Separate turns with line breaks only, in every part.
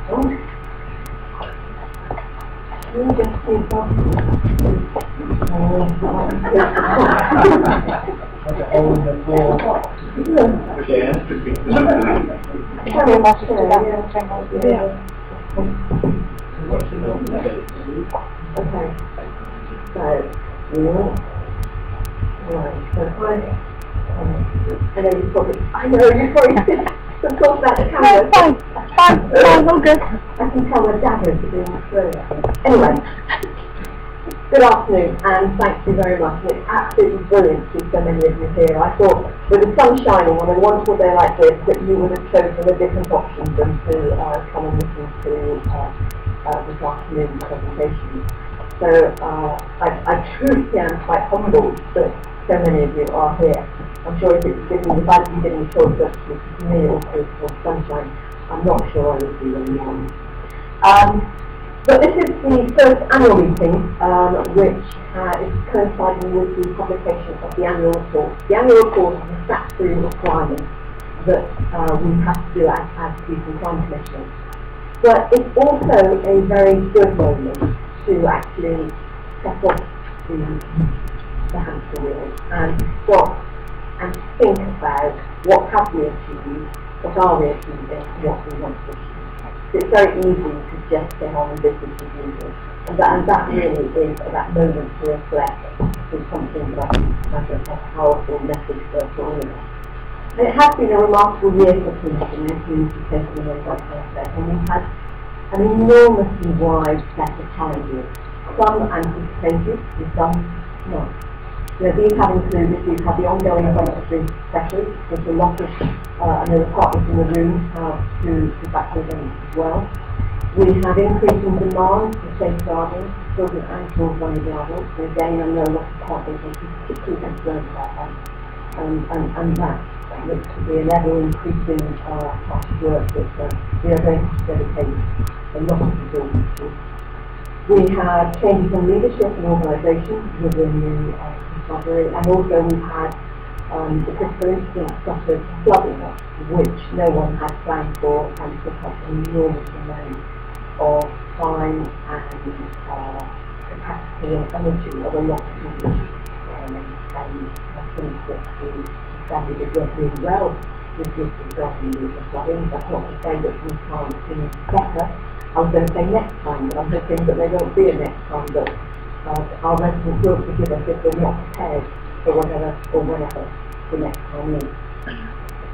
I know you're probably some talk about the camera.
No, fine, all good.
I can tell my dad is doing slow. Anyway, good afternoon and thank you very much. And it's absolutely brilliant to see so many of you here. I thought with the sun shining on a wonderful day like this that you would have chosen a different option than to come and listen to this afternoon's presentation. So I truly am quite humbled that so many of you are here. I'm sure if I didn't get any choice to me or for sunshine, I'm not sure I would be very long. But this is the first annual meeting, which is coinciding with the publication of the annual report. The annual report is a statutory requirement that we have to do as Peace and Crime Commission. But it's also a very good moment to actually step off the hamster wheel and stop and think about what have we achieved, what are we achieving, what we want to achieve. It's very easy to just get on with business as usual, and that really is that moment to reflect is something that I think a powerful message for all of us. And it has been a remarkable year for Kingston and community safety and welfare, and we've had an enormously wide set of challenges. Some anticipated, and some not. These have included, we've had the ongoing budgetary pressures, there's a lot of, and there are partners in the room to factor in as well. We have increasing demand for safeguarding, children and vulnerable adults, and again I know a lot of partners are particularly concerned about that. And that looks to be an ever-increasing part of work that we are going to dedicate a lot of resources to. We have changes in leadership and organisation within the constabulary, and also we've had the critical incidents such as flooding, which no one had planned for, and took up an enormous amount of time and capacity and energy of a lot of people. And I think that the constabulary did work really well with this regarding the flooding. That's not to say that we can't do better. I was going to say next time, but I'm hoping that there won't be a next time, that our residents will forgive us if we're not prepared for whatever or whenever the next time is.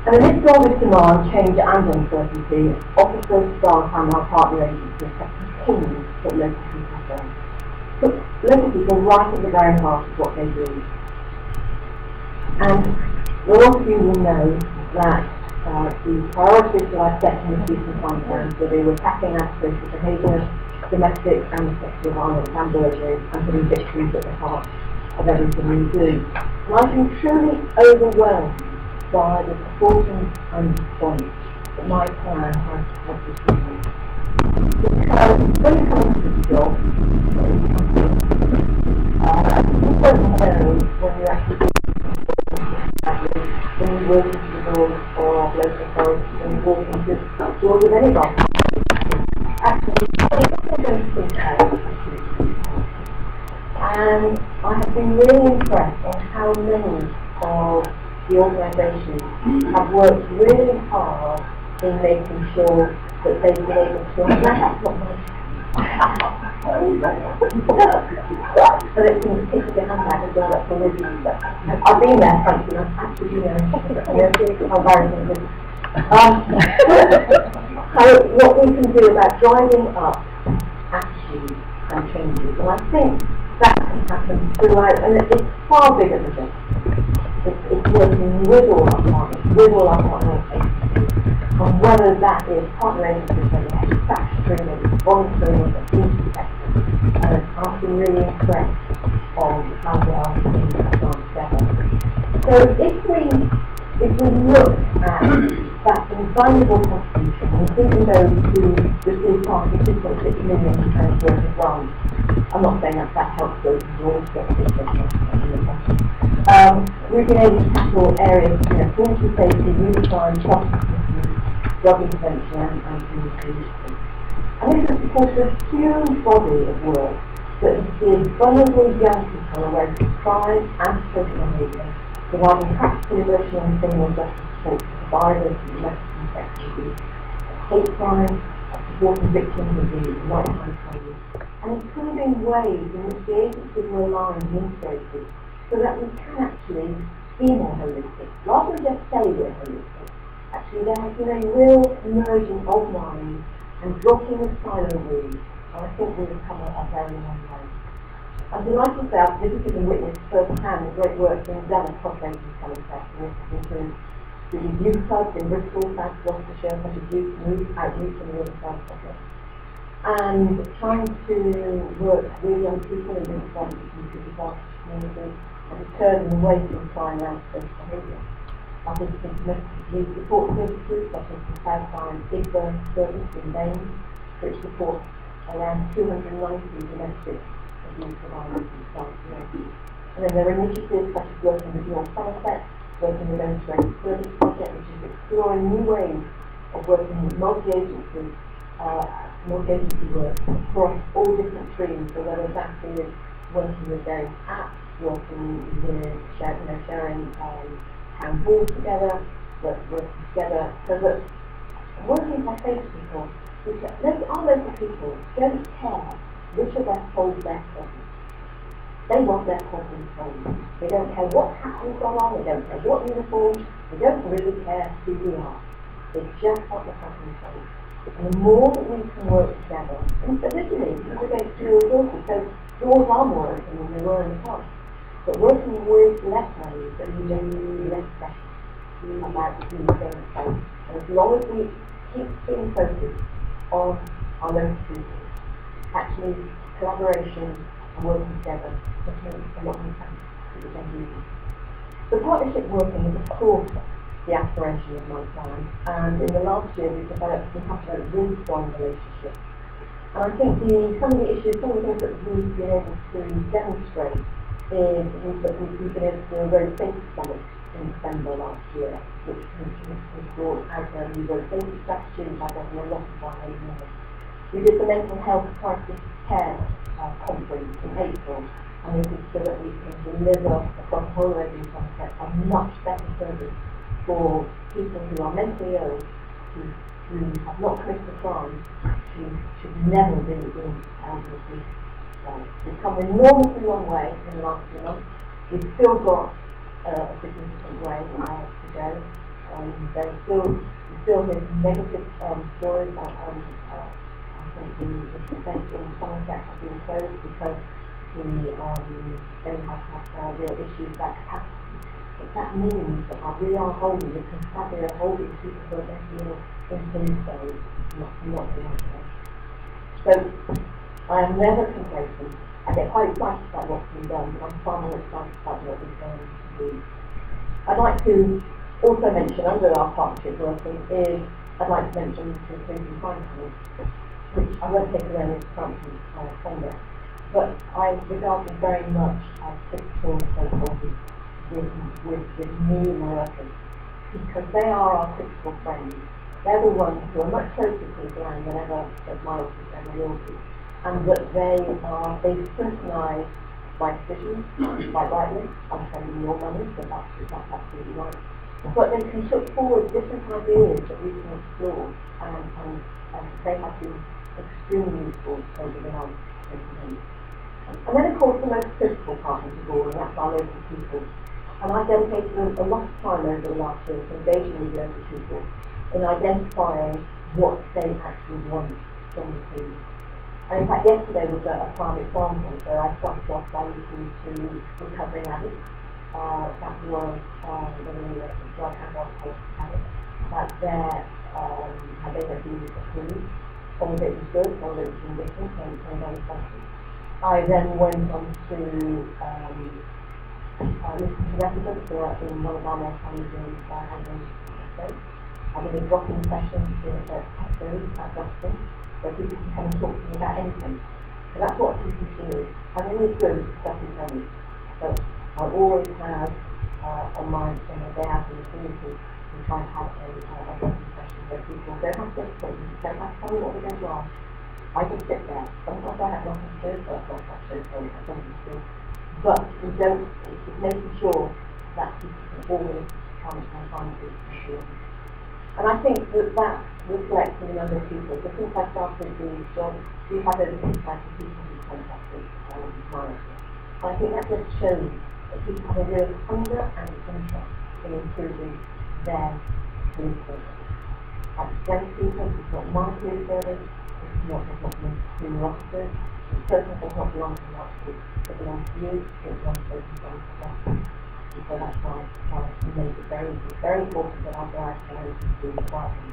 And amidst all this demand, change and uncertainty, officers, staff and our partner agencies have continued to put local people first. Put local people right at the very heart of what they do. And a lot of you will know that the priorities that I set in the Peace and Crime Plan, so they were tackling antisocial behaviour, domestic and sexual violence and burglary, and putting victims at the heart of everything we do. And I've been truly overwhelmed by the proportions and response that my plan has received. Because when you come into this job, you don't know when you're actually when you work into the doors of local authorities, when you walk into the doors of any government, actually, people don't think about it. And I have been really impressed on how many of the organisations have worked really hard in making sure that they've been able to so they can pick their hand back and go up for review. I've been there, frankly, I've actually been there, how embarrassing it is. So what we can do about driving up attitudes and changes, and I think that can happen throughout, and it's far bigger than this. It's working with all our partners, with all our partner agencies, and whether that is partner agencies, whether it's statutory, whether it's voluntary, whether it's intersection. I've been really impressed on how they are putting that on together. So if we look at that invaluable contribution, including those who receive part of £2.6 million worth of grants, I'm not saying that helps those who always get we've been able to tackle areas of community safety, youth crime, substance misuse, drug intervention and community leadership. And this has supported a huge body of work that has given vulnerable young people a way to thrive and social behaviour, providing practical, emotional and criminal justice support to survivors of domestic and sexual abuse, hate crime, supporting victims of the right-hand crime, and improving ways in which the agencies are aligned and integrated so that we can actually be more holistic. Rather than just say we're holistic, actually there has been a real merging of minds and dropping of silo rules, and I think we have come a very long way. I'm delighted to say I've visited and witnessed firsthand the great work being done across Rangers Common Press, and this includes the youth clubs in Bristol, South Gloucestershire, such as Youth Outreach and the Riverside Project, and trying to work with young people in disadvantaged communities and deter them away from crime and antisocial behaviour. I've visited domestic abuse support services such as the Southline Big Burn service in Baines, which supports around 290 domestic abuse survivors in South Wales. And then there are initiatives such as working with North Somerset, working with Integrated Service Project, which is exploring new ways of working with multi-agency work across all different streams, so whether that is working with various apps, working with sharing town halls together, working together, so that working by say to people, our local people don't care which of their solves their problems. They want their problems solved. They don't care what hat we've got on, they don't care what uniform, they don't really care who we are. They just want the problem solved. And the more that we can work together, and originally people go through resources, so doors are more open than they were in the past. But working with less money, that we just be less special about these things. And as long as we keep being focused on our local people, actually collaboration and working together just makes a lot more sense to the same. The partnership working is, of course, the aspiration of my plan, and in the last year we have developed a really strong relationship. And I think some of the things that we've been able to demonstrate is that we've been able to do a very safety summit in December last year, which has brought out a new road safety strategy by getting a lot of our own members. We did the mental health crisis care conference in April, and this is so that we can deliver across the whole range of concepts a much better service for people who are mentally ill, who have not committed a crime, who should never be in elderly police. We've come an enormously long way in the last few months. We've still got a significant way to go. There's still this negative stories about I think the centre in Somerset have been closed because they have real issues about capacity. But that means that we are holding, the constabulary are holding people who are mentally ill in police cells, not the other way. So I am never complacent. I get quite excited about what's been done, but I'm far more excited about what we're going to do. I'd like to also mention, under our partnership working, I'd like to mention the Inclusion Crime Panel, which I won't take away as Francis from there, but I regard them very much as critical stakeholders with me and my workers, because they are our critical friends. They're the ones who are much closer to the ground than ever that my office ever will be, and that they scrutinise my decisions, quite rightly. I'm spending your money, so that's absolutely right. But they can put forward different ideas that we can explore, and they have been extremely useful over the last 20 years. And then, of course, the most critical partners of all, and that's our local people. And I've dedicated a lot of time over the last year to engaging with local people in identifying what they actually want from the team. And in fact, yesterday was a prime example. So I started off by listening to Recovering Addicts. That was the drug and alcohol addicts. That's how they have been approved. Some of it was good, some of it was indifferent, and very something. I then went on to listen to residents who are in one of our more challenging housing estates. I did a drop-in session at Tesco's at Boston, where people can come and talk to me about anything. So that's what people do. I'm really good at discussing things, but I always have on my day out in the community to try and have a drop-in session. questions where people don't have to explain, don't have to tell me what they're going to ask. I just sit there. Sometimes I have nothing to do, but sometimes I don't know something to do. But we don't, it's making sure that people can always come and find it for sure. And I think that reflects in a number of people. So since I started doing this job, we've had over 6,000 people who contacted management. And I think that just shows that people have a real hunger and interest in improving their police service. That's young people, it's not my police service, it's not senior officers, it certainly does not belong to the officers, it belongs to you, it belongs to the and so that's why we make it very important that our guys do the right thing.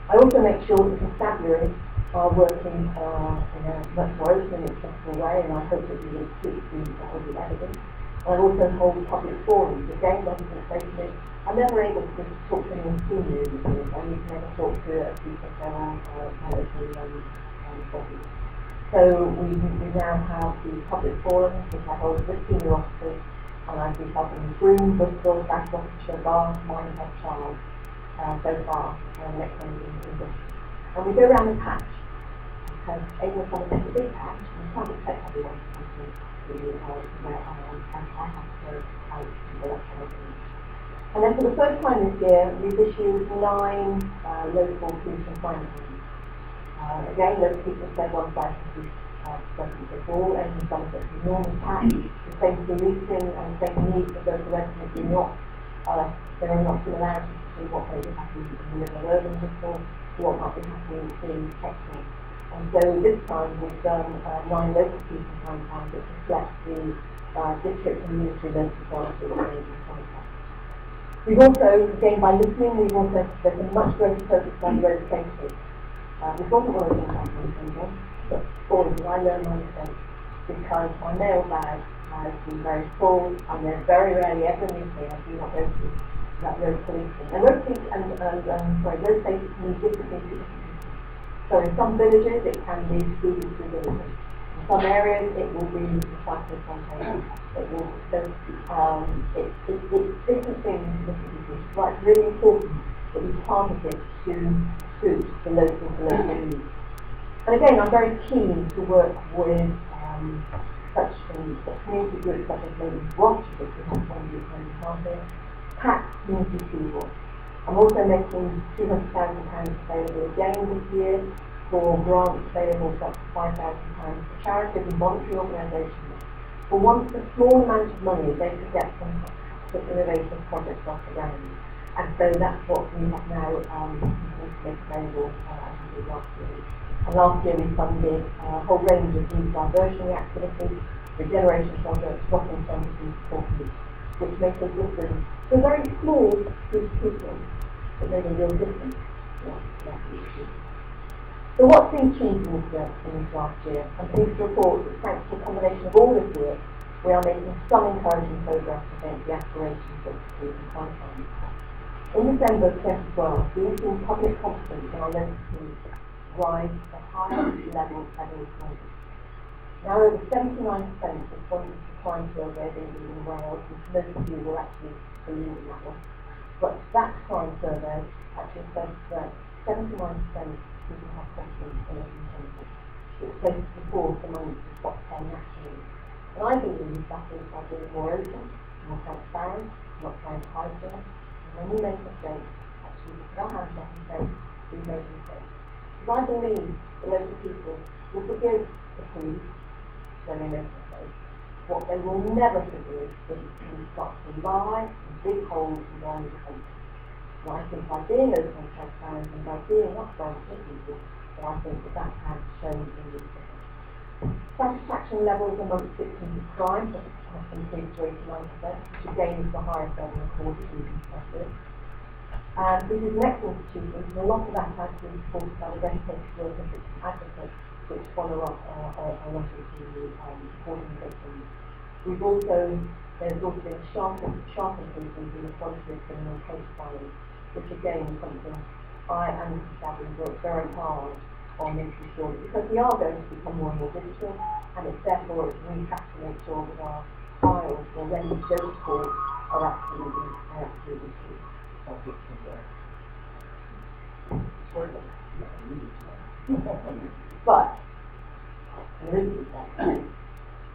I also make sure that constabularies are working in a much more open and accessible way, and I hope that we will keep the evidence. I also hold public forums. Again, when people say to me, I'm never able to talk to anyone senior these days. I need to never talk to a people military bodies. So we now have the public forums, which I hold with senior officers, and I've been helping Broome, Bristol, South Gloucestershire, Bath, Minehead, Charles, so far, next one in Bristol. And we go around the patch, because everyone's got a big patch, and you can't expect everyone to come to where I am, and I have to go out and go up to them. And then for the first time this year, we've issued 9 local police and crime plans. Again, those people said one side to spoken before, and some of it is normal tax, the same policing and the same needs of those residents do not, there are not similarities between what may be happening in the middle of urban Bristol to what might be happening in Texas. And so this time we've done 9 local police and crime plans that reflect the district and military local authority in contact. We've also, again by listening, there's a much greater focus on road safety. This wasn't one of the things I was thinking. But always I learn my mistakes because my mailbag has been very full, and there's very rarely ever an evening I do not go to that road policing. And road safety road safety can be different things to different people. So in some villages it can be students through villages. In some areas it will be the cyclist on pavement. It will it's different things to different people. So it's really important that we target it to suit the local needs. And again, I'm very keen to work with such community groups such as Ladies Watch, which we have one group in here, PAC Community Keyboard. I'm also making £200,000 available again this year for grants available for up to £5,000 for charities and voluntary organisations. For once a small amount of money, they could get some innovative projects off the ground. And so that's what we have now made available as we did last year. And last year we funded a whole range of youth diversionary activities, regeneration projects, shopping centres and support groups, which makes a difference to a very small group of people, but made a real difference. So what's been achieved in this last year? I'm pleased to report that thanks to a combination of all this work, we are making some encouraging progress against the aspirations of the police and crime plans. In December 2012, we've seen public confidence in our local police rise to the highest level ever recorded. Now over 79% responded to crime survey being in Wales, which most of you will actually believe in that one. But that crime survey actually says that 79% people have confidence in local police, which places the fourth among the top 10 nationally. And I believe that is by being more open, more transparent, not trying to hide them. And when we make mistakes, actually we put our hands up and say, we made mistakes. Because I believe the local people will forgive the police when they make mistakes. What they will never forgive is if the police start to lie and dig holes and wrong behaviour. And I think by being open and transparent and by being upfront with people, that I think that has shown in this difference. Satisfaction levels amongst victims of crime have increased to 89%, which again is the highest ever recorded in these. And this is an excellent achievement, and a lot of that has been supported by the dedicated work of victim advocates, which follow up a lot of the supporting victims. There's also been a sharp improvement in the quality of criminal case files, which again is something I and the constabulary work very hard on making sure, because we are going to become more and more digital, and it's therefore we have to make sure that our files, or when we go to court, are absolutely true. But,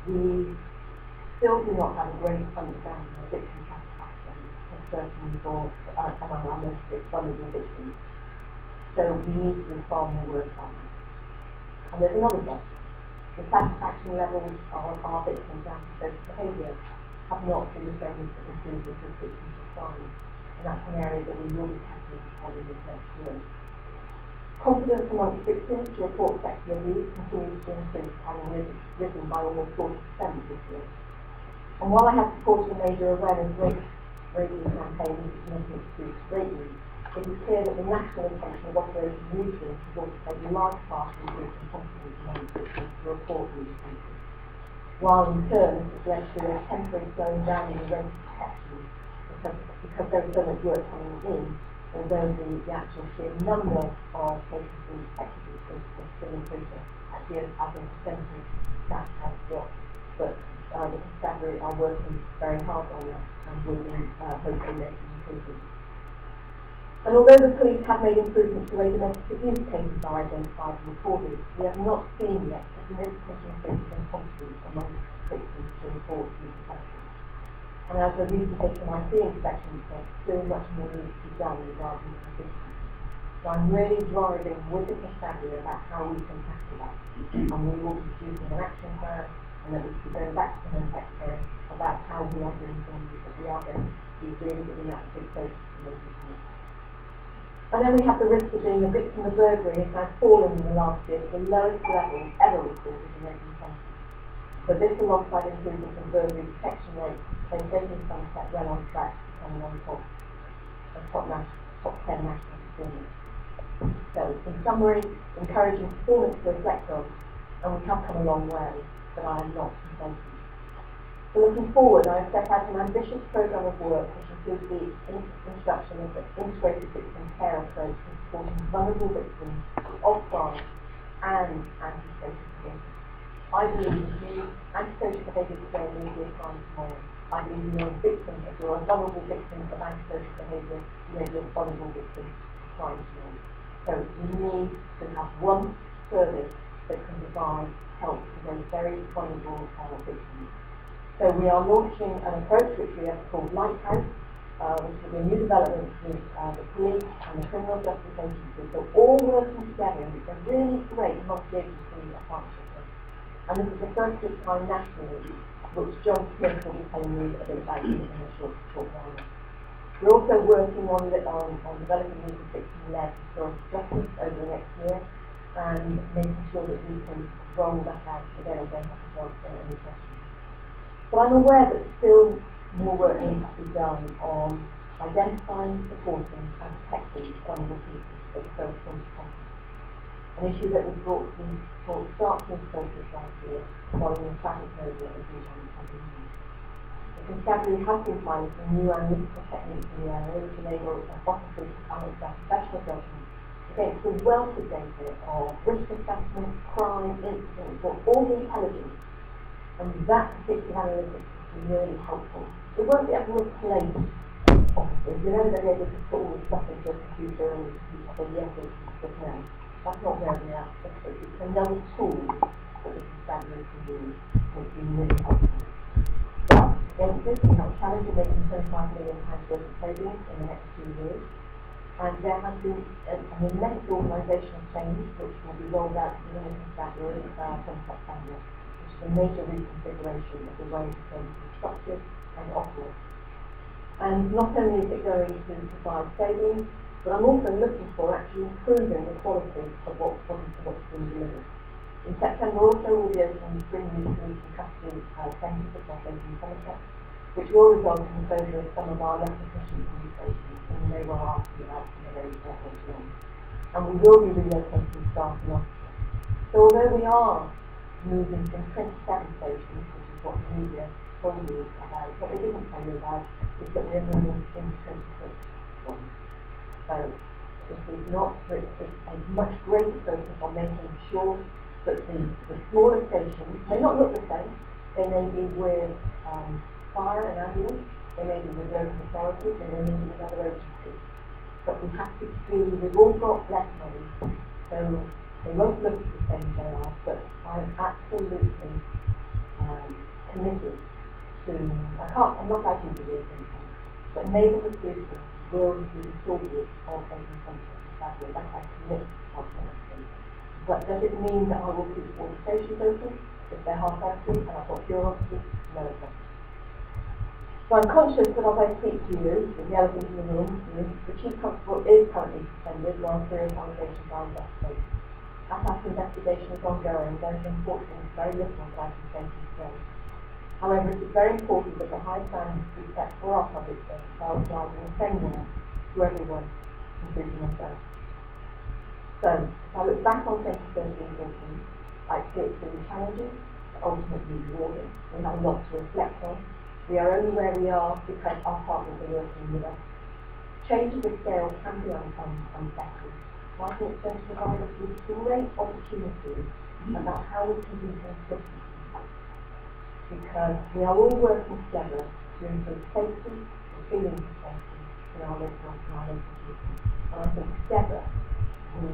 we still do not have a great understanding of victim satisfaction, certainly for among our most vulnerable victims. So we need to do far more work on that. And there's another gap. The satisfaction levels of our victims and social behaviour have not been the same as improved as victims of crime. And that's an area that we will be tackling on in this next year. Confidence amongst victims to report sexual abuse continues to increase, having risen by almost 40% this year. And while I have supported a major awareness raising campaign into streets greatly, it is clear that the national intention of Operation Newsroom has also played a large part in increasing confidence among victims to report these cases, while in turn it has led to a temporary slowing down in the rate of protection because there is so much work coming in, although the actual sheer number of cases being detected is still increasing. Actually, as a percentage, that has dropped, but the constabulary are working very hard on that and will be hopefully making improvements. And although the police have made improvements to the way domestic abuse cases are identified and reported, we have not seen yet a significant increase in confidence among victims to report these offences. And as the recent HMIC inspection said, still much more needs to be done regarding consistency. So I'm really driving with the constabulary about how we can tackle that. And we will be producing an action plan, and then we will be going back to the Home Secretary about how we are doing things, that we are going to be really giving that a big focus to those issues. And then we have the risk of being a victim of burglary. It has fallen in the last year to the lowest level ever recorded in 1820. But this, alongside improvements in burglary detection rates, has taken Somerset well on track to becoming on top 10 national performance. So, in summary, encouraging performance to reflect on, and we have come a long way, but I am not complacent. So looking forward, I have set out an ambitious programme of work which includes the introduction of the integrated victim care approach to supporting vulnerable victims of crime and anti-social behaviour. I believe that you, anti-social behaviour today, will be a crime tomorrow. I believe you're a victim, if you're a vulnerable victim of anti-social behaviour, you may be a vulnerable victim of crime tomorrow. So we need to have one service that can provide help to those very vulnerable victims. So we are launching an approach which we have called Lighthouse, which is a new development with the police and the criminal justice agencies. So all working together, and it's a really great multi-agency partnership. And this is the first of its kind nationally, which John Smith will be telling you a bit about in a short while. We're also working on developing these victim-led restorative justice over the next year and making sure that we can roll that out again and then have to answer any questions. But I'm aware that still more work needs to be done on identifying, supporting and protecting vulnerable people at the first point of contact. An issue that was brought stark into focus last year following the tragic murder of Bijan Abdullah. The constabulary has been piloting new analytical techniques in the area which enable officers to balance their professional judgment against the wealth of data of risk assessment, crime, incidents, or all the intelligence. And that particular analytics is really helpful. It won't be able to replace officers. You're never going to be able to put all this stuff into a computer and the computer say yes, it's just no. That's not where we are. It's another tool that the constabulary can use, which has been really helpful. But against this, we have a challenge of making £25 million worth of savings in the next 2 years. And there has been an immense organisational change which will be rolled out to the constabulary from September. A major reconfiguration of the way the service is structured and operated. And not only is it going to provide savings, but I'm also looking for actually improving the quality of what's being delivered. In September also we'll be opening 3 new police and custody centres across England and Somerset, which will result in the closure of some of our less efficient police stations, and they will ask you about some of those later on. And we will be relocating staff and officers. So although we are moving from 27 stations, which is what the media told you about, what they didn't tell you about is that we're moving into 26 ones. So this is not, it's a much greater focus on making sure that the smaller stations may not look the same. They may be with fire and ambulance, they may be with local authorities, they may be with other agencies. but we have to see, we've all got less money, so they won't look the same as they are, but I'm absolutely committed to, I'm not writing to this anything, but neighbourhood business will be the story of Avon Sunset Society. That's I commit to something. But does it mean that I will keep all the stations open if they're half-empty and I've got bureaucracy? No, it doesn't. So I'm conscious that as I speak to you, the elephant in the room, the Chief Constable is currently suspended while serious allegations are investigated. As that investigation is ongoing, there is unfortunately very little that I can say to you today. However, it is very important that the high standards we set for our public service are applied in the same way to everyone, including myself. So, if I look back on 2013-14, I see it really challenging, but ultimately rewarding. We have a lot to reflect on. We are only where we are because our partners are working with us. Change of the scale can be unsettling. I think it's going to provide us with great opportunities about how we can do things differently. Because we are all working together to improve safety and feeling of safety in our local people. And I think together we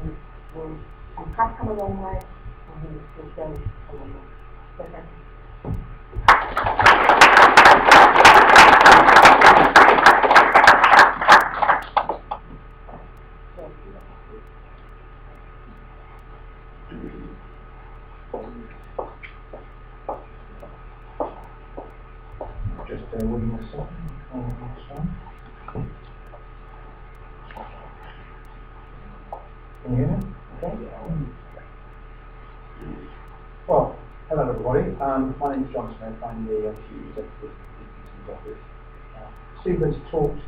have come a long way and we will still go a long way. So thank you.
Just waiting a second on the next one. Can you hear me? Okay. Well, hello everybody. My name is John Smith. I'm the Chief Executive of the Dickinson's office. Sue has talked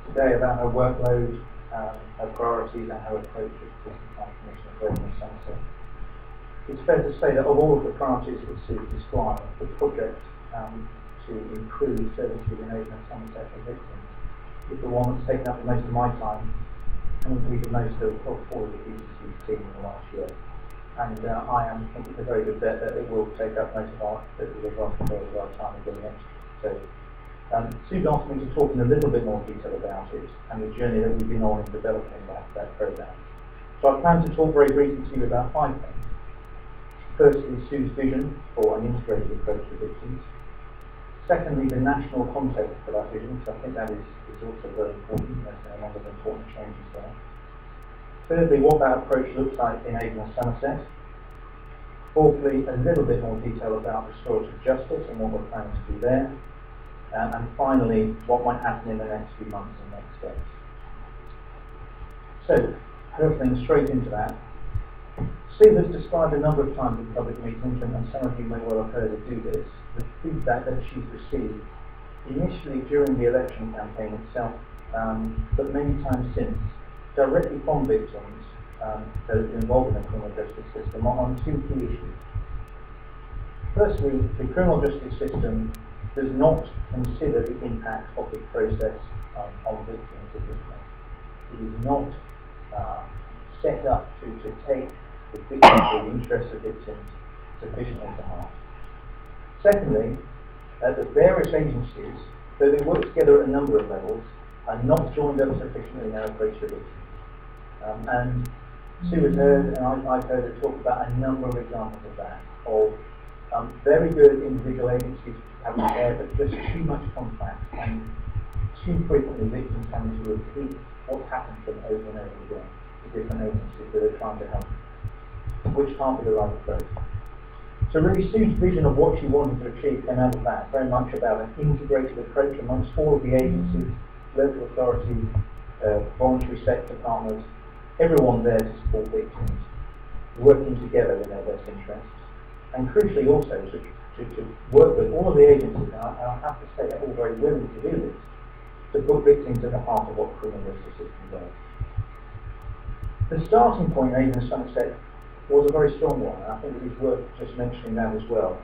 today about her workload, her priorities, and her approach as Business Transformation of Avon Somerset. It's fair to say that of all of the priorities that Sue described, the project to improve services in Avon and Somerset for victims is the one that's taken up the most of my time and indeed the most of all of the DCC's team in the last year. And I think it's a very good bet that it will take up most of our time in the next year. So Sue's asked me to talk in a little bit more detail about it and the journey that we've been on in developing that programme. So I plan to talk very briefly to you about 5 things. Firstly, Sue's vision for an integrated approach to victims. Secondly, the national context for that vision, because I think that is also very important. There's a lot of important changes there. Thirdly, what that approach looks like in Avon and Somerset. Fourthly, a little bit more detail about restorative justice and what we're planning to do there. And finally, what might happen in the next few months and next steps. So, hurtling straight into that. Sue has described a number of times in public meetings, and some of you may well have heard her do this, the feedback that she's received, initially during the election campaign itself, but many times since, directly from victims that have been involved in the criminal justice system on 2 key issues. Firstly, the criminal justice system does not consider the impact of the process on victims of this way. It is not set up to take the victims or the interests of victims sufficiently to heart. Secondly, the various agencies, though they work together at a number of levels, are not joined up sufficiently in their approach to victims. And Sue has heard, and I've heard her talk about a number of examples of that, of very good individual agencies having care, but just too much contact, and too frequently victims having to repeat what's happened to them over and over again to different agencies that are trying to help, which can't be the right approach. So really Sue's vision of what she wanted to achieve came out of that, very much about an integrated approach amongst all of the agencies, local authorities, voluntary sector partners, everyone there to support victims, working together in their best interests, and crucially also to work with all of the agencies, and I have to say they're all very willing to do this, to put victims at the heart of what the criminal justice system does. The starting point in Avon and Somerset was a very strong one, and I think it is worth just mentioning that as well.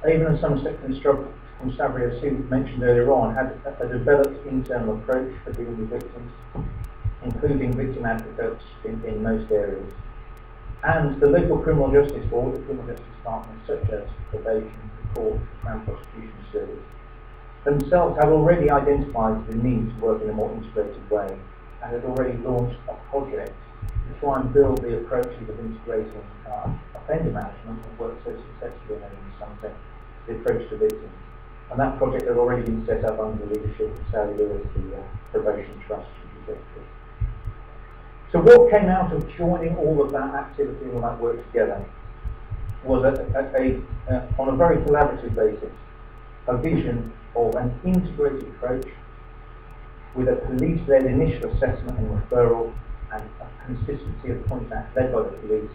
Avon and Somerset Constabulary, as Sue mentioned earlier on, had a developed internal approach for dealing with victims, including victim advocates in most areas. And the local criminal justice board, the criminal justice departments such as probation, the court, the Crown Prosecution Service, themselves have already identified the need to work in a more integrated way and had already launched a project to try and build the approaches of integrating offender management and worked so successfully in Somerset, the approach to victims. And that project had already been set up under the leadership of Sally Lewis, the Probation Trust Executive. So what came out of joining all of that activity and all that work together was on a very collaborative basis, a vision of an integrated approach with a police-led initial assessment and referral and a consistency of contact led by the police,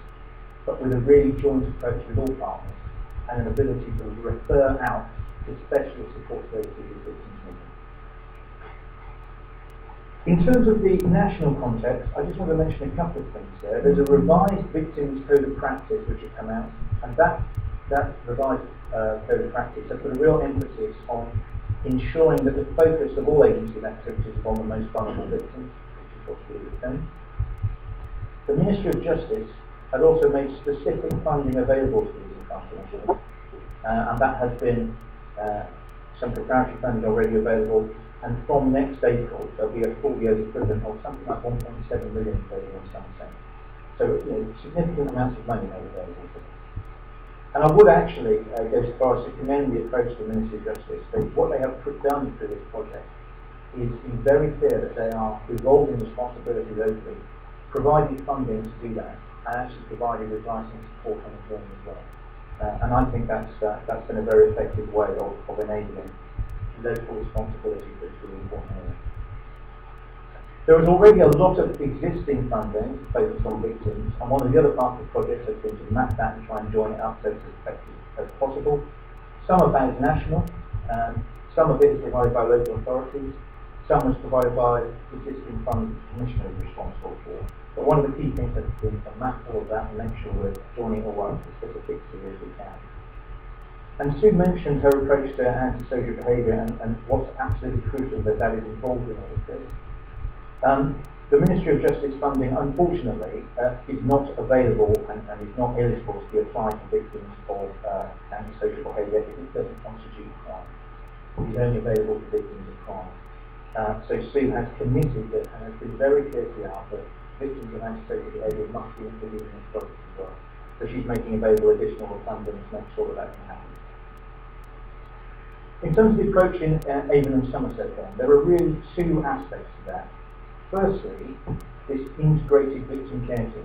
but with a really joint approach with all partners and an ability to refer out to specialist support services with victims needed. In terms of the national context, I just want to mention a couple of things there. There's a revised Victims Code of Practice which has come out, and that revised Code of Practice has put a real emphasis on ensuring that the focus of all agencies' activities is on the most vulnerable victims, which is what's really done. The Ministry of Justice has also made specific funding available to these incarcerations, and that has been some preparatory funding already available, and from next April there'll be a full year's equivalent of something like 1.7 million available in Somerset. So significant amounts of money are available for this. And I would actually go so far as to commend the approach of the Ministry of Justice. So what they have done through this project is been very clear that they are devolving responsibility locally, providing funding to do that, and actually providing advice and support on the journey as well. And I think that's been a very effective way of enabling local responsibility for this really important area. There is already a lot of existing funding focused on victims, and one of the other parts of the project has been to map that and try and join it up so it's as effective as possible. Some of that is national, some of it is provided by local authorities, some is provided by existing funds the Commissioner is responsible for. But one of the key things has been to map all of that and make sure we're joining all up as specifically as we can. And Sue mentioned her approach to antisocial behaviour and what's absolutely crucial that is involved in all of this. The Ministry of Justice funding, unfortunately, is not available and is not eligible to be applied to victims of antisocial behaviour if it doesn't constitute crime. It is only available to victims of crime. So Sue has committed that and has been very clear throughout that victims of antisocial behaviour must be included in this project as well. So she's making available additional funding to make sure that can happen. In terms of the approach in Avon and Somerset then, there are really two aspects to that. Firstly, this integrated victim care teams.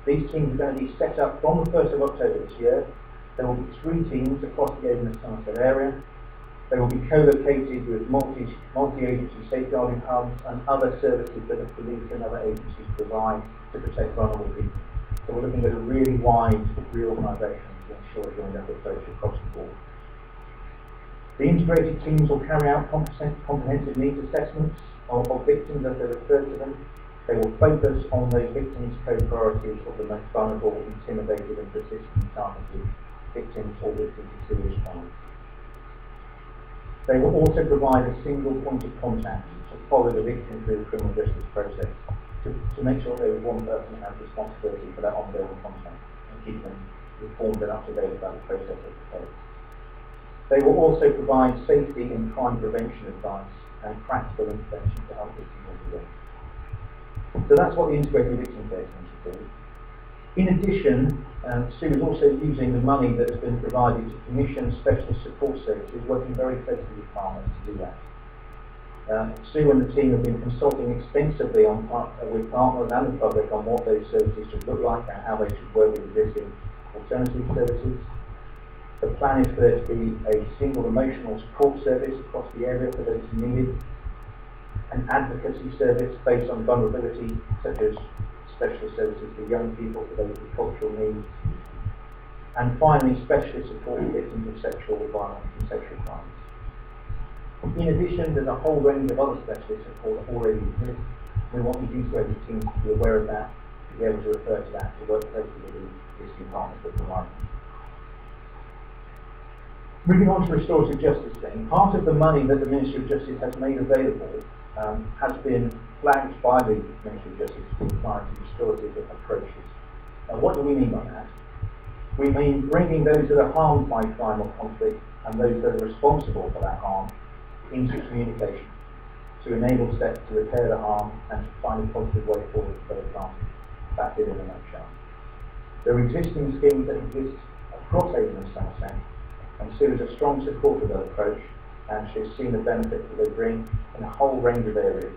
These teams are going to be set up from the 1st of October this year. There will be 3 teams across the Avon and Somerset area. They will be co-located with multi-agency safeguarding hubs and other services that the police and other agencies provide to protect vulnerable people. So we're looking at a really wide reorganisation to ensure a joined up approach across the board. The integrated teams will carry out comprehensive needs assessments of victims as they refer to them. They will focus on those victims' co-priorities of the most vulnerable, intimidated and persistent targeted victims or victims of serious crime. They will also provide a single point of contact to follow the victim through the criminal justice process to make sure there is one person who has responsibility for that ongoing contact and keep them informed and up to date about the process of the case. They will also provide safety and crime prevention advice and practical intervention to help victims today. So that's what the integrated victim care team should do. In addition, Sue is also using the money that has been provided to commission specialist support services, working very closely with partners to do that. Sue and the team have been consulting extensively with partners and the public on what those services should look like and how they should work with existing alternative services. The plan is for there to be a single emotional support service across the area for those who need it, an advocacy service based on vulnerability, such as specialist services for young people, for those with cultural needs, and finally specialist support for victims of sexual violence and sexual crimes. In addition, there's a whole range of other specialist support that already exists. We want the integrated teams to be aware of that, to be able to refer to that, to work closely with the existing partners that provide them. Moving on to restorative justice then, part of the money that the Ministry of Justice has made available has been flagged by the Ministry of Justice to apply to restorative approaches. Now what do we mean by that? We mean bringing those that are harmed by crime or conflict and those that are responsible for that harm into communication. to enable steps to repair the harm and to find a positive way forward for both parties. That's it in a nutshell. There are existing schemes that exist across Avon and Somerset, and Sue is a strong supporter of that approach, and she's seen the benefits that they bring in a whole range of areas.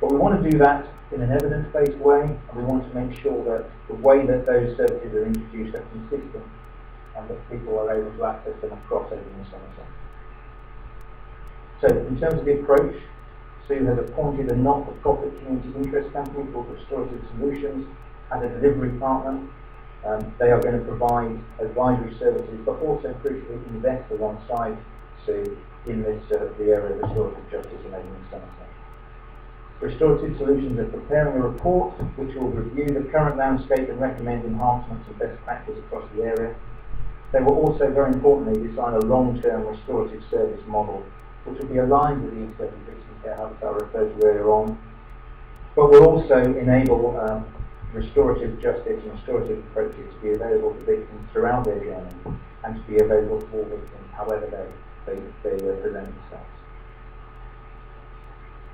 But we want to do that in an evidence-based way, and we want to make sure that the way that those services are introduced are consistent and that people are able to access them across Avon and Somerset. So, in terms of the approach, Sue has appointed a not-for-profit community interest company called Restorative Solutions as a delivery partner. They are going to provide advisory services, but also crucially invest alongside Sue in this the area of restorative justice in Avon and Somerset. Restorative Solutions are preparing a report which will review the current landscape and recommend enhancements and best practice across the area. They will also, very importantly, design a long-term restorative service model which will be aligned with the integrated victim care hubs that I referred to earlier on, but will also enable restorative justice and restorative approaches to be available to victims throughout their journey and to be available to all victims however they present themselves.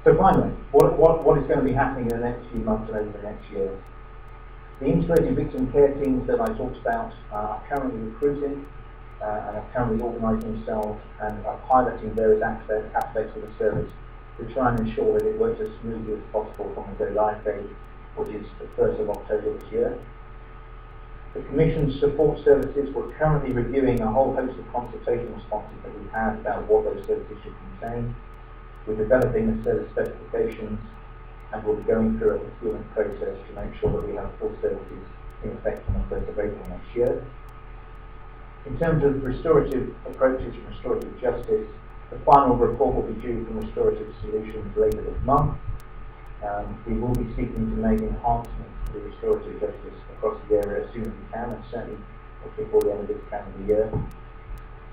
So finally, what is going to be happening in the next few months and over the next year? The integrated victim care teams that I talked about are currently recruiting and are currently organising themselves and are piloting various aspects of the service to try and ensure that it works as smoothly as possible from the go-live date, which is the 1st of October this year. The Commission's support services, we're currently reviewing a whole host of consultation responses that we have about what those services should contain. We're developing the service specifications, and we'll be going through a procurement process to make sure that we have full services in effect on the 1st of April next year. In terms of restorative approaches and restorative justice, the final report will be due from Restorative Solutions later this month. We will be seeking to make enhancements to restorative justice across the area as soon as we can, and certainly before the end of this calendar year.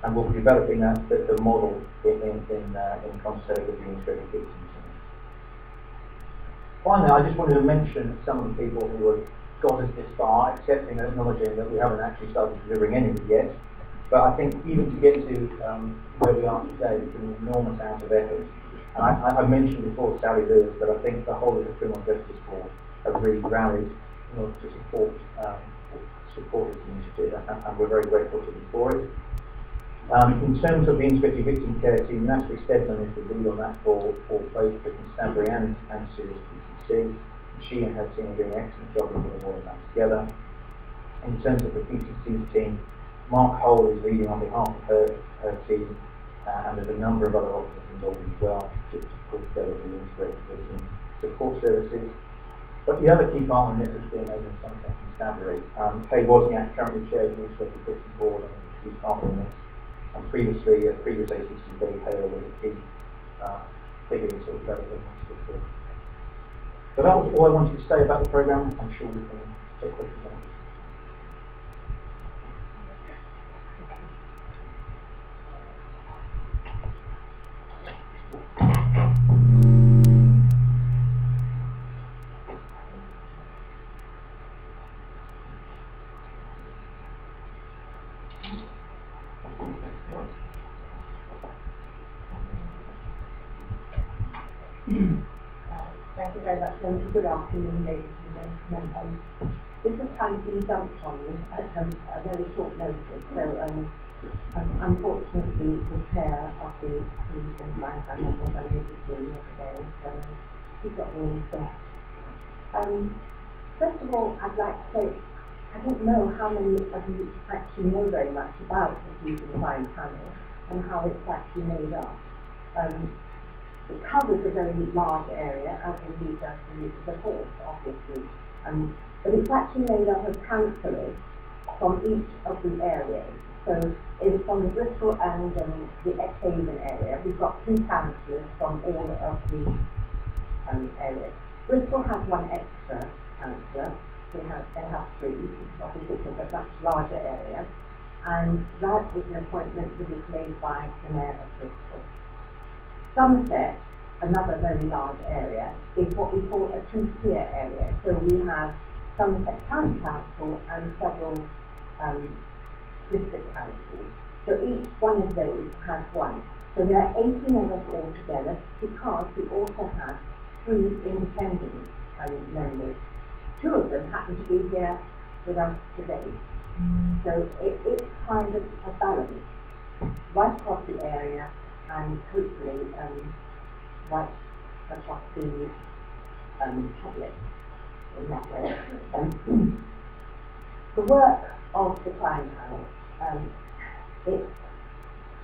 And we'll be developing the model in concert with the integrated victims. Finally, I just wanted to mention some of the people who have got us this far, accepting and acknowledging that we haven't actually started delivering any of it yet. But I think even to get to where we are today, it's an enormous amount of effort. And I mentioned before Sally Lewis that I think the whole of the Criminal Justice Board have really rallied in order to support this initiative, and we're very grateful to them for it. In terms of the integrated victim care team, Natalie Stedman is the lead on that for both Victim Stanbury and Serious PCC. She and her team are doing an excellent job of putting all of that together. In terms of the PCC team, Mark Hole is leading on behalf of her team, and there's a number of other officers involved as well to put together the integrated victim support services. But the other key part in this has been Avon and Somerset and Stanbury. Kay Wozniak currently chairs the integrated victim board, and she's part of this. And previously, previous ACC Dave Hale was a key figure in sort of developing this. So that was all I wanted to say about the programme. I'm sure we can take questions on it.
Thank you very much, and good afternoon, ladies and gentlemen. This has kind of been dumped on me at a very short notice, so unfortunately the chair of the Commission was unable to do today, so he got me instead. First of all, I'd like to say, I don't know how many of you actually know very much about the Fusion Crime Panel and how it's actually made up. It covers a very large area, as indeed does the force, obviously. But it's actually made up of councillors from each of the areas. So it's from the Bristol and the Ex-Haven area. We've got 2 councillors from all of the areas. Bristol has 1 extra councillor. They have 3, which is obviously a much larger area. And that is an appointment that is made by the Mayor of Bristol. Somerset, another very large area, is what we call a 2-tier area. So we have Somerset County Council and several district councils. So each one of those has one. So there are 18 of us altogether, because we also have 3 independent members. 2 of them happen to be here with us today. So it's kind of a balance right across the area, and hopefully right across the public in that way. The work of the crime panel,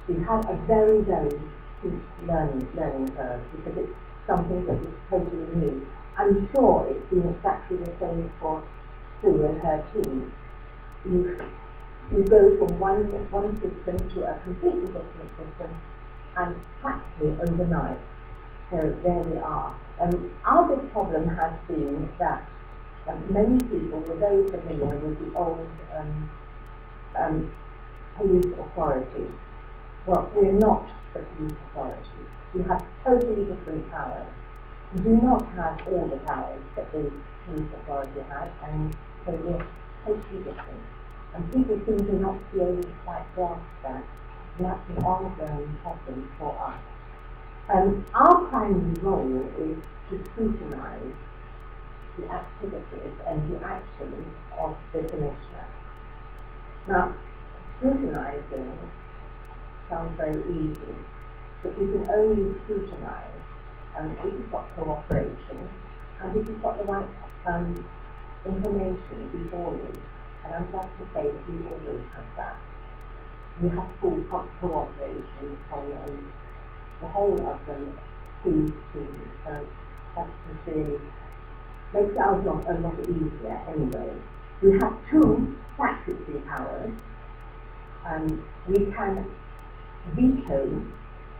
we had a very, very steep learning curve, because it's something that is totally new. I'm sure it's been exactly the same for Sue and her team. You go from one system to a completely different system, and practically overnight. So there we are. Our big problem has been that many people were very familiar with the old police authority. Well, we're not the police authority. We have totally different powers. We do not have all the powers that the police authority has, and so we're totally different. And people seem to not be able to quite grasp that. And that's an ongoing problem for us. Our primary role is to scrutinise the activities and the actions of the Commissioner. Now, scrutinising sounds very easy, but you can only scrutinise if you've got cooperation and if you've got the right information before you. And I'm glad to say that we always have that. We have full cooperation from the whole of them to so that really makes our job a lot easier anyway. We have 2 statutory powers. We can veto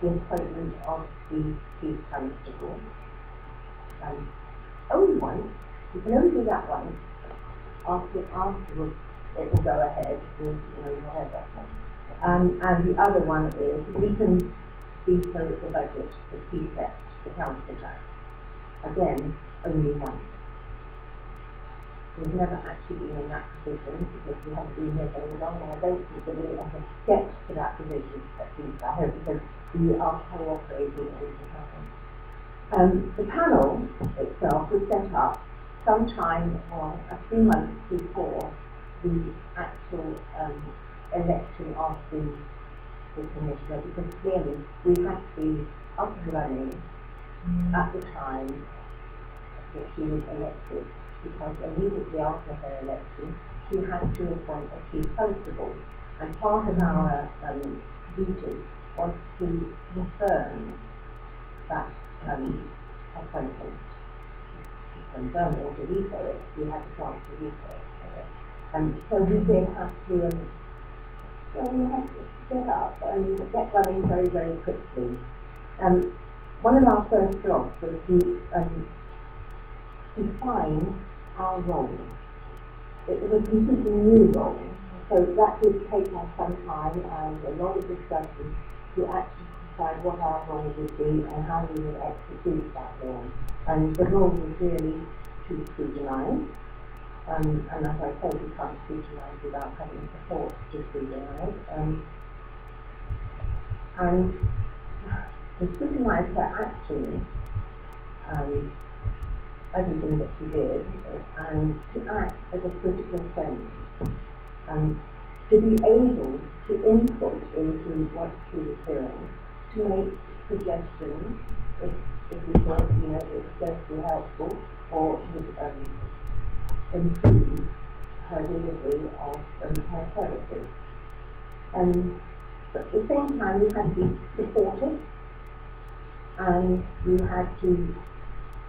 the appointment of the chief constable. Only once. You can only do that once. Afterwards, it will go ahead with whatever. And the other one is we can veto the budget, the PSET, the council tax. Again, only once. We've never actually been in that position because we haven't been here very long, and I don't think that we'll ever get to that position, at least I hope, because we are cooperating all the time. The panel itself was set up sometime, a few months before the actual election of the Commissioner, because clearly we had to be up and running at the time that she was elected, because immediately after her election she had to appoint a chief constable, and part of our duty was to confirm that appointment. Confirm or to veto it, we had the chance to veto it. And so we did have to get up and get running very, very quickly. One of our first jobs was to define our role. It was a completely new role, so that did take us some time and a lot of discussion to actually decide what our role would be and how we would execute that role. And the role was really to scrutinise, and as I said, we can't scrutinise without having support to scrutinise. And to scrutinise her actions, everything that she did, and to act as a critical sense, to be able to input into what she was doing, to make suggestions if we thought, it was going to be helpful, or would improve her delivery of her services. But at the same time, we had to be supportive, and we had to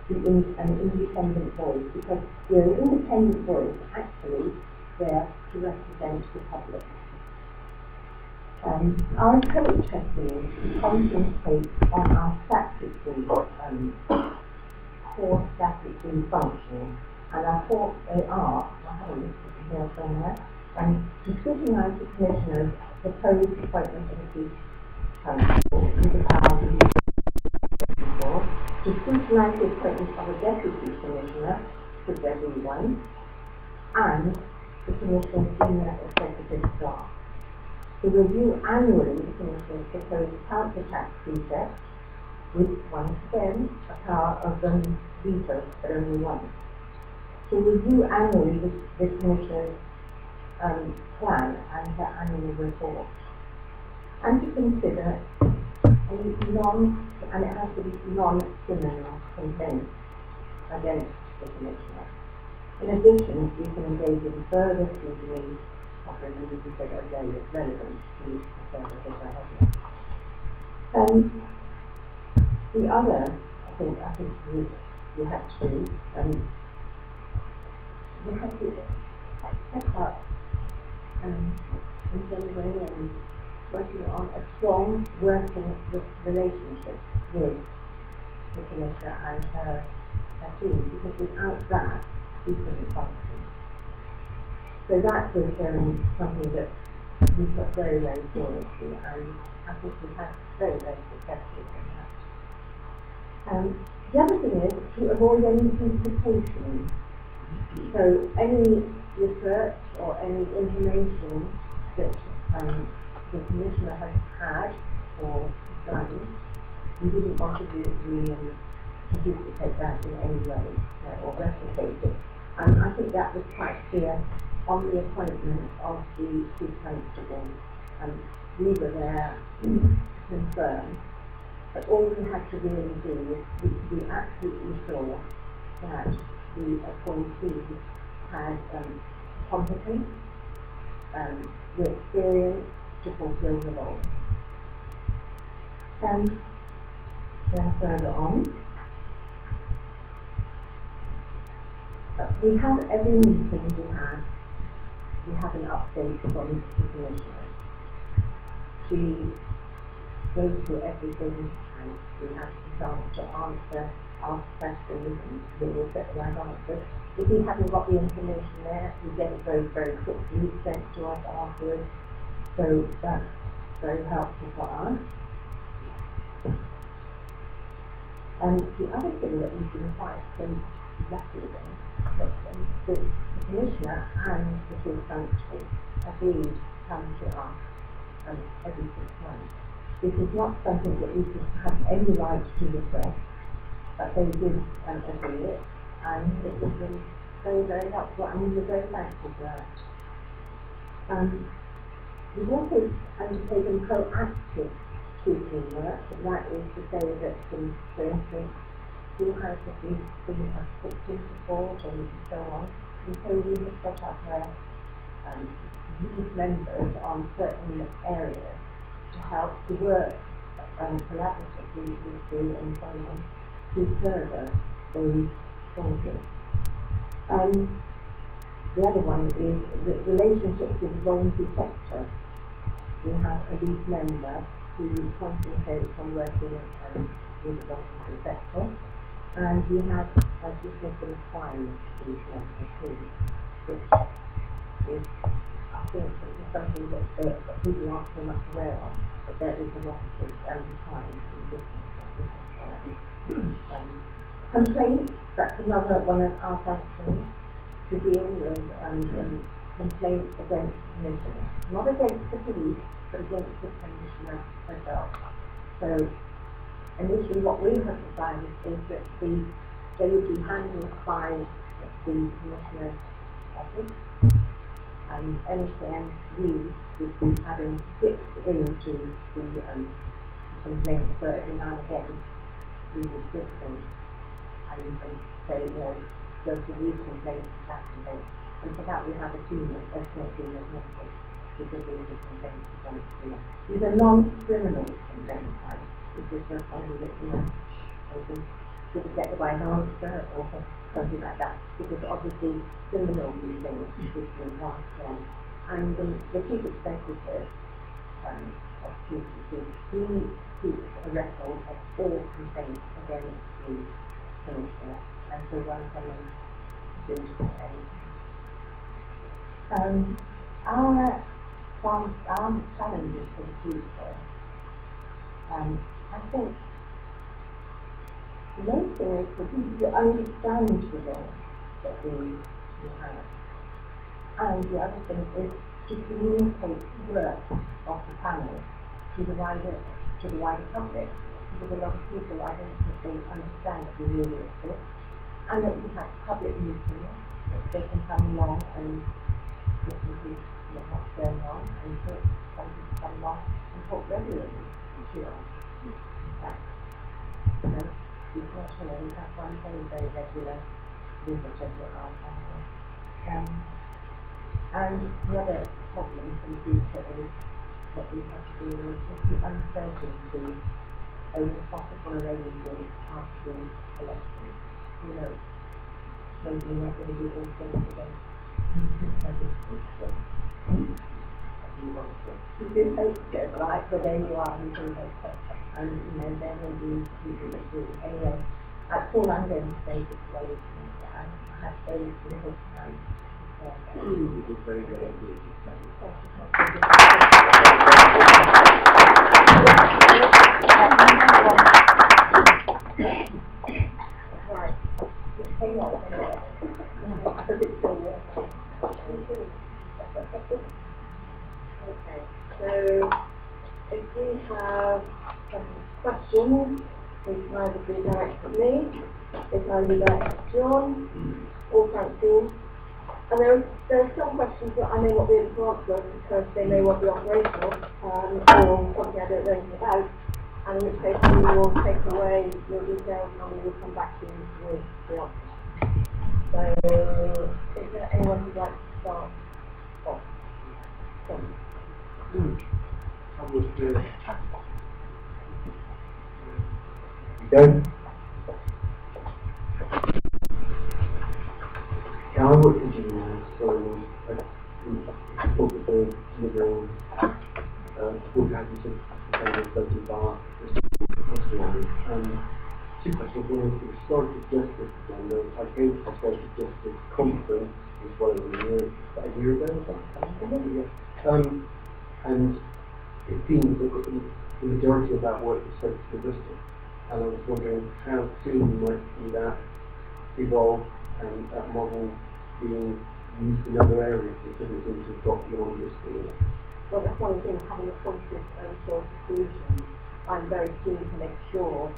be an independent voice, because we're an independent voice, actually, there to represent the public. Our approach has been to concentrate on our statutory, core statutory functions, and I thought they are, I have a list here somewhere, to scrutinise the Commissioner's proposed appointment of a chief constable with the power to scrutinise the appointment of a deputy Commissioner, should there be one, and the Commissioner's senior executive staff. to review annually the Commission's proposed counter-tax precepts with, once again, a power of veto, but only once. To review annually the Commissioner's plan and the annual report, and to consider any and it has to be non-criminal complaints against the Commissioner. In addition, we can engage in further scrutiny of reviews that are relevant to the services ahead. The other, I think we have to set up in some way and working on a strong working relationship with the Commissioner and her team, because without that, we couldn't function. So that was something that we took very, very seriously, and I think we had very, very successful in that. The other thing is to avoid any duplication. So any research or any information that the Commissioner has had or done, we didn't want to duplicate that in any way or replicate it. And I think that was quite clear on the appointment of the Chief Constable. We were there to confirm that all we had to really do is be absolutely sure that the appointee had competence, the experience to fulfill the role. Then further on, we have every meeting we have an update from the Commissioner. She goes through everything, and we have the chance to ask questions, and we will get the right answers. If we haven't got the information there, we get it very, very quickly sent to us afterwards. So that's very helpful for us. And the other thing that we've been quite lucky with, that the Commissioner and the Chief Constable agreed to come to us every 6 months. This is not something that we could have any right to request, but they did agree it, and it was very, very helpful, and we were very thankful for that. We've also undertaken proactive scrutiny work, and that is to say that, for instance, who has been put into support and so on, and so we have set up youth members on certain areas to help to work collaboratively with the employment to further those causes. The other one is the relationships with the voluntary sector. We have a youth member who concentrates on working with the voluntary sector, and we have a dismissal of crime youth member too, which is, I think, something that people aren't so much aware of, but there is a lot of crime in business. Complaints, that's another one of our functions, to deal with complaints against the Commissioner. Not against the police, but against the Commissioner herself. So initially what we have decided is that they would be handled by the Commissioner's office, and NCMV would be having dipped into the complaints, so every now and again we would dip them and say, go to these complaints, that complaint. And for that we have a team of ethnic team of nurses because these are complaints against women. These are non-criminal complaints, right? This is just something that, didn't get the right answer or something like that, because obviously criminal things should be passed on. And the Chief Executive of QCC, he keeps a record of all complaints against the Commissioner, and so one someone do anything. Our challenges for the future, I think the main thing is for people to understand the law that we have. And the other thing is to communicate work of the panel to the wider public, because a lot of people, I don't think they understand that we really exist, and that we have public meetings that they can come along and listen to what's going on, and talk, some people come along and talk regularly to us. In fact, because, we have one very regular visitor to our panel. And the other problem from the future is what we have to do is the uncertainty over the possible arrangement after the election. Maybe we're not going to do all things again. You do hope to go right, but then you are, you do hope so. And, there will be people that do. Anyway, that's all I'm going to say this way. I have very little time.
Very good.
Right. Hang on. Okay, so if we have some questions, they can either be directed at me, they can either be directed to John, or Francine. And there are some questions that I may not be able to answer because they may not be operational, or something I don't know anything about, and in which case we will take away your details and we will come back to you with the answer. So, is there anyone who'd like to start off?
I would don't. Yeah, I work in engineering, so I talk with the delivering support packages of the bar. Two questions. One is the restorative justice agenda. I came to the restorative justice conference as well as a year ago. And it seems that the majority of that work was focused in Bristol. And I was wondering how soon you might see that evolve and that model being used in other areas instead of things to drop beyond Bristol.
Well, that's one of the things, having a conscious source of solution. I'm very keen to make sure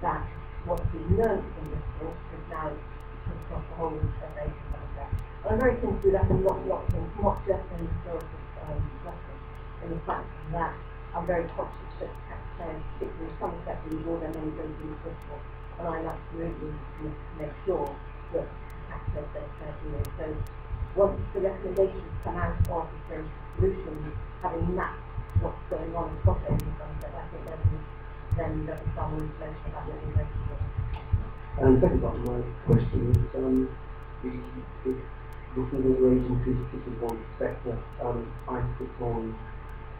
that what we learned from this course is now across the whole organisation like that. And I'm very keen to do that in lots of things, not just in the source of justice. In the fact that I'm very conscious that taxpayers, particularly some sectors, will their money go to the Bristol, and I'm absolutely committed to make sure that taxpayers get a fair deal. So once the recommendations come out of the solutions, having mapped what's going on across every concept, I think then there'll be some information about what we're going to do.
And the second part of my question is the looking at other agencies, particularly one sector, I sit on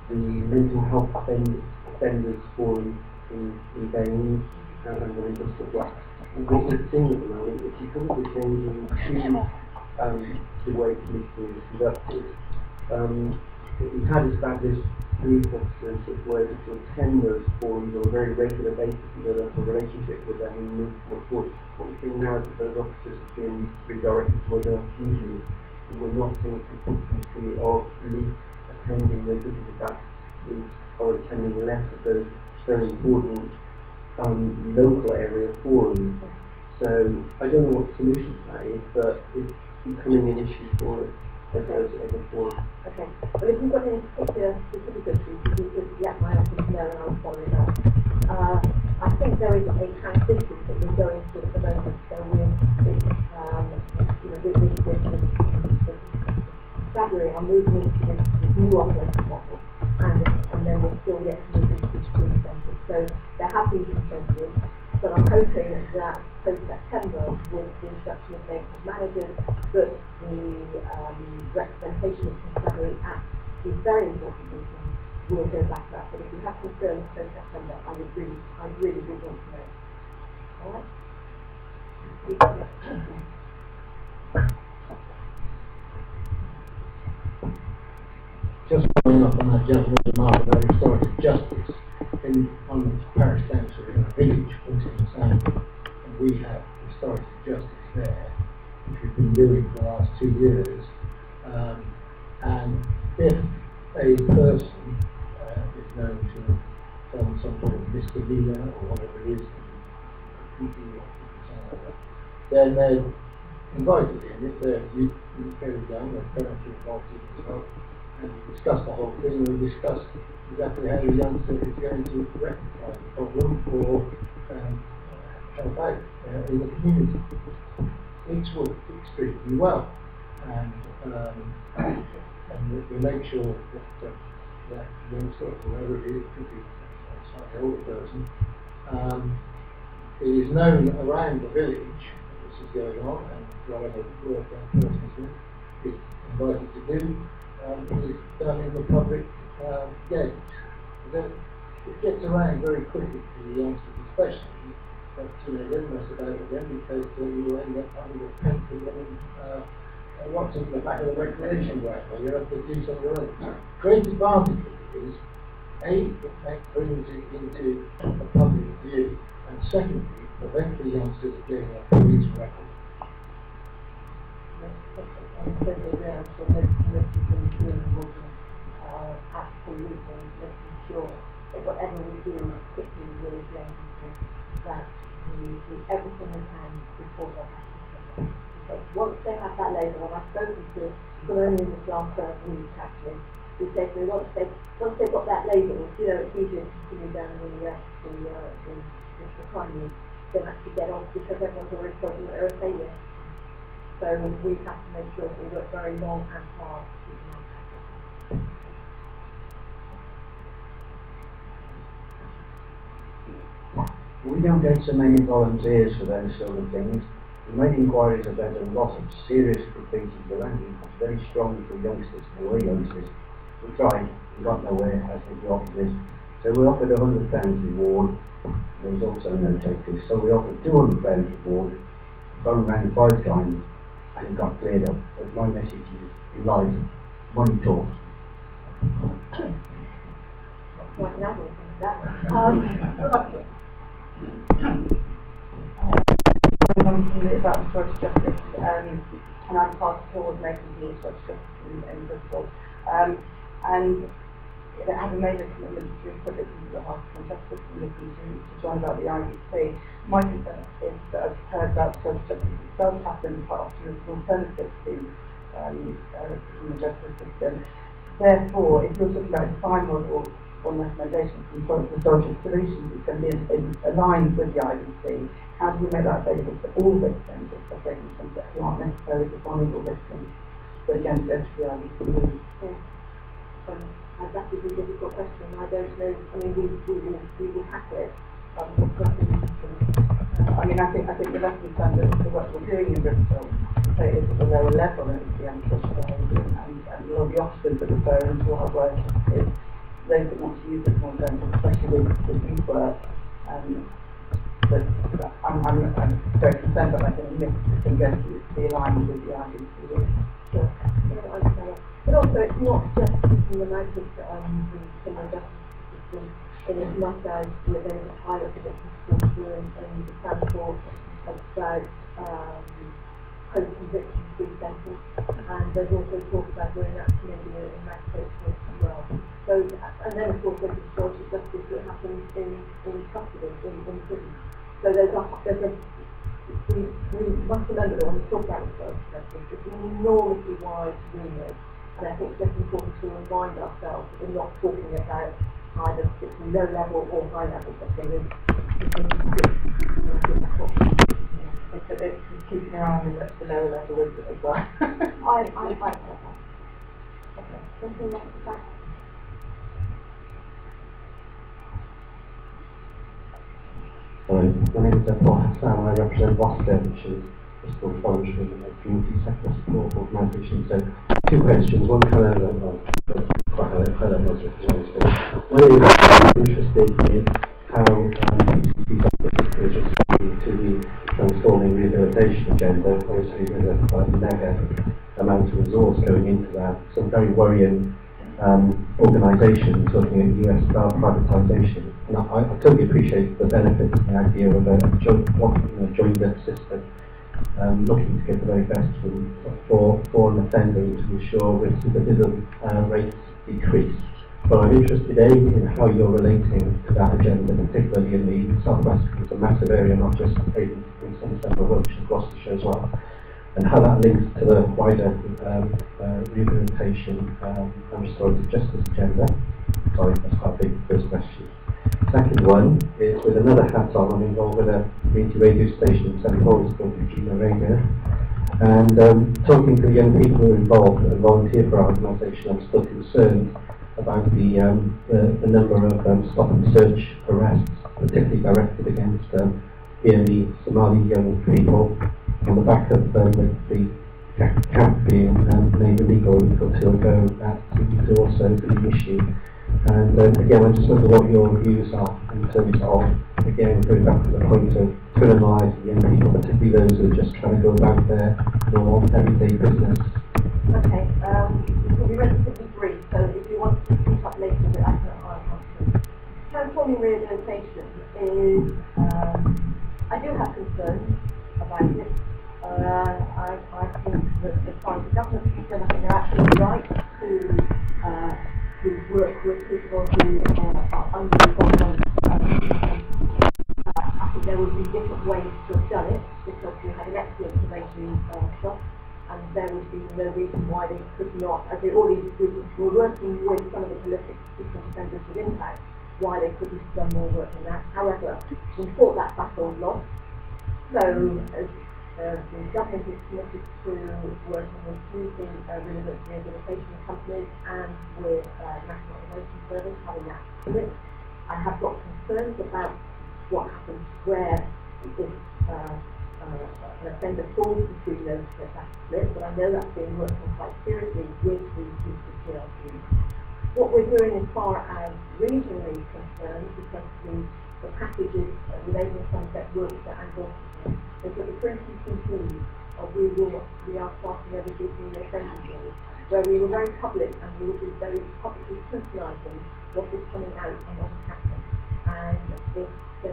the Mental Health Offenders Forum in Bain and in Bristol Black. And what we're seeing at the moment is you're probably changing the way policing is conducted. We had established police officers that were able to attend those forums on a very regular basis and develop a relationship with them and move forward. What we're seeing now is that those officers have been redirected to other duties, and we're not seeing a consistency of police attending the because that is or attending less of those very important local area forums. So I don't know what the solution to that is, but it's becoming an issue for us as a forum.
Okay, but if you've got any particular specific issues, you could let my office know and I'll follow it up. I think there is a transition that we're going through at the moment, so we're February, I'm moving into this new operating model, and then we'll still get to move into the school centres. So there have been some changes, but I'm hoping that post-September, with the introduction of maintenance managers, that the representation of Constabulary Act is very important meeting. We'll go back to that, but if you have concerns post-September, I really would want to know. All right?
Just following up on that gentleman's remark about restorative justice, on Parish Council in a village, for example, and we have restorative justice there, which we've been doing for the last 2 years. And if a person is known to have done some sort of misdemeanor or whatever it is, then they're invited in. If they're fairly young, their parents are invited in as well. And we discuss the whole thing, and we discuss exactly how the youngster is going to rectify the problem or help out in the community. It's worked extremely well, and we make sure that that youngster, whoever it is, could be a slightly older person, it is known around the village that this is going on, and whatever work that person is invited to do is done in the public gate. It gets around very quickly to the youngsters especially, but don't mess about it then, because you end up having a pencil and what's in the back of the recreation ground, or you have to do something your own. Great advantage of it is, A, it brings it into the public view, and secondly, prevent the youngsters getting a police record.
Absolutely making sure that whatever we do, particularly with young people, that we do everything we can before they have to. So once they have that label, and I've spoken to them only in this last week actually, we say to them, once they've got that label, you know, it's easier to continue down the crime route than actually get off, because everyone's already told them that they're a failure. So we have to make sure that we work very long and hard to keep them on track.
We don't get so many volunteers for those sort of things. We made inquiries about a lot of serious graffiti around. It's very strong for youngsters, for youngsters. We tried, we got nowhere, I think the opposite. So we offered £100 reward. There was also no takers, so we offered £200 reward, gone around 5 times, and it got cleared up. But my message is, in life, money talks.
About restorative justice, and I'm part of coordinating the restorative justice in Bristol, and having made a commitment to put it into the Heart and Justice Committee to join about the IEC. My concern is that I've heard that restorative justice does happen quite often as an alternative to the justice system. Therefore, if you're talking about a design model on recommendations from restorative solutions, it's going to be aligned with the IEC. How do we make that available to all victims, especially victims who aren't necessarily the vulnerable victims, but again, go to the IEC?
That is a difficult question. I don't know. I mean, we will tackle it.
I mean, I think the lesson that the work we're doing in Bristol is at a lower level, and it's the antisocial behaviour, and a lot of the officers that refer into our work is those that want to use it more than, especially with youth work. But I'm very concerned that I can go to be aligned with the IEC.
Sure. But also, it's not just keeping them out of the criminal justice system. In as much as there is a pilot that can support and the transport about post-conviction free sentence, and there's also talk about doing that maybe in magistrate courts as well. So, and then of course there's the restorative justice that happens in custody, in prison. So we must remember that when we talk about restorative justice, it's an enormously wide remit, and I think it's just important to remind ourselves that we're not talking about either low level or high level justice.
It's keeping our eye on the lower level as well.
I like that. Okay, something like that.
My name is Paul Hassan. I represent WASCA, which is Bristol Forestry and a community sector support organisation. So, 2 questions. One kind of quite high level, one is interested in how PCC's office is responding to the transforming rehabilitation agenda. Obviously, there's a mega amount of resource going into that. Some very worrying organisations looking at US style privatisation. And I totally appreciate the benefits and the idea of a joint system. looking to get the very best for an offender to ensure recidivism rates decrease. But I'm interested in how you're relating to that agenda, particularly in the southwest, because it's a massive area, not just in Somerset but Wiltshire, Gloucestershire as well, and how that links to the wider rehabilitation and restorative justice agenda. Sorry, that's quite a big first question. Second one is with another hat on. I'm involved with a community radio station in St Paul's called Regina Radio, and talking to the young people who are involved and volunteer for our organisation, I'm still concerned about the number of stop and search arrests, particularly directed against the Somali young people on the back of the camp being made illegal until 2 ago. That seems to also be an issue. And again, I just wonder what your views are in terms of, again, going back to the point of criminalising young people, particularly those who are just trying to go about their normal everyday business.
Okay, we'll be relatively brief, so if you want to speak up later, I can answer. Transforming rehabilitation is, I do have concerns about it. I think that as far as the government is concerned, I think they're absolutely right to work with people who are under the government. I think there would be different ways to have done it, because we had an excellent probation shop, and there would be no reason why they could not, as they already were working with some of the prolific system offenders with impact, why they couldn't have done more work than that. However, we fought that battle and lost. So, as the government is committed to working with community rehabilitation companies and with National Innovation Service, having that split. I have got concerns about what happens where if an offender falls between those that split, but I know that's being worked on quite seriously with the PLC. What we're doing as far as regionally concerned, because the packages relating Somerset, Wiltshire and Gloucestershire, is that the pre-CCT we are starting a reducing the offending laws, where we were very public and we will be very publicly scrutinising what is coming out and what is happening. And if the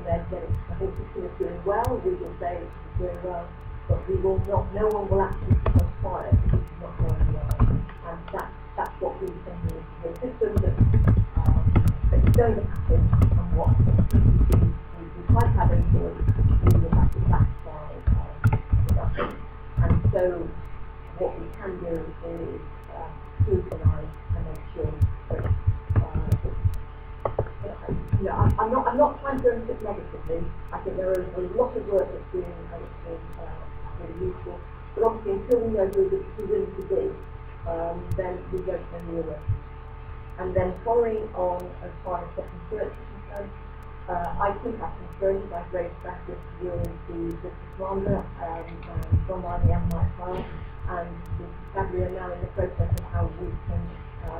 whole system is doing well, we will say it's doing well, but we will not, no one will actually keep us quiet if it's not going well. And that's what we're thinking is the system that is going to happen and what we quite have influence, we will have to back by the government. And so what we can do is scrutinise and make sure that I'm not trying to go into it negatively. I think there is a lot of work that's being really useful, but obviously until we know who we're going to be, then we don't know the arrest. And then following on as far as second search is concerned, I think have concerns. I've raised that with the Justice Commander, John Riley and myself, and the Constabulary are now in the process of how we can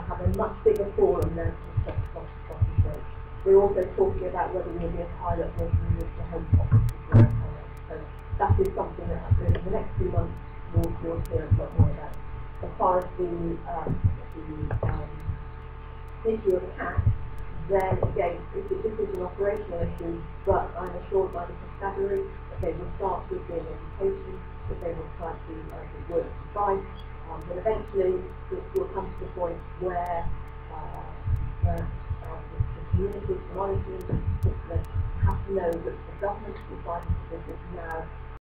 have a much bigger forum than just second search. We're also talking about whether we'll be a pilot working with the Home Office as well. So that is something that in the next few months we'll hear a lot more about. As far as the issue of cats, then again, this is an operational issue, but I'm assured by the Constabulary that they will start with their education, that they will try to work to fight, but eventually it will come to the point where the communities, the monitors, have to know that the government is fighting for this now,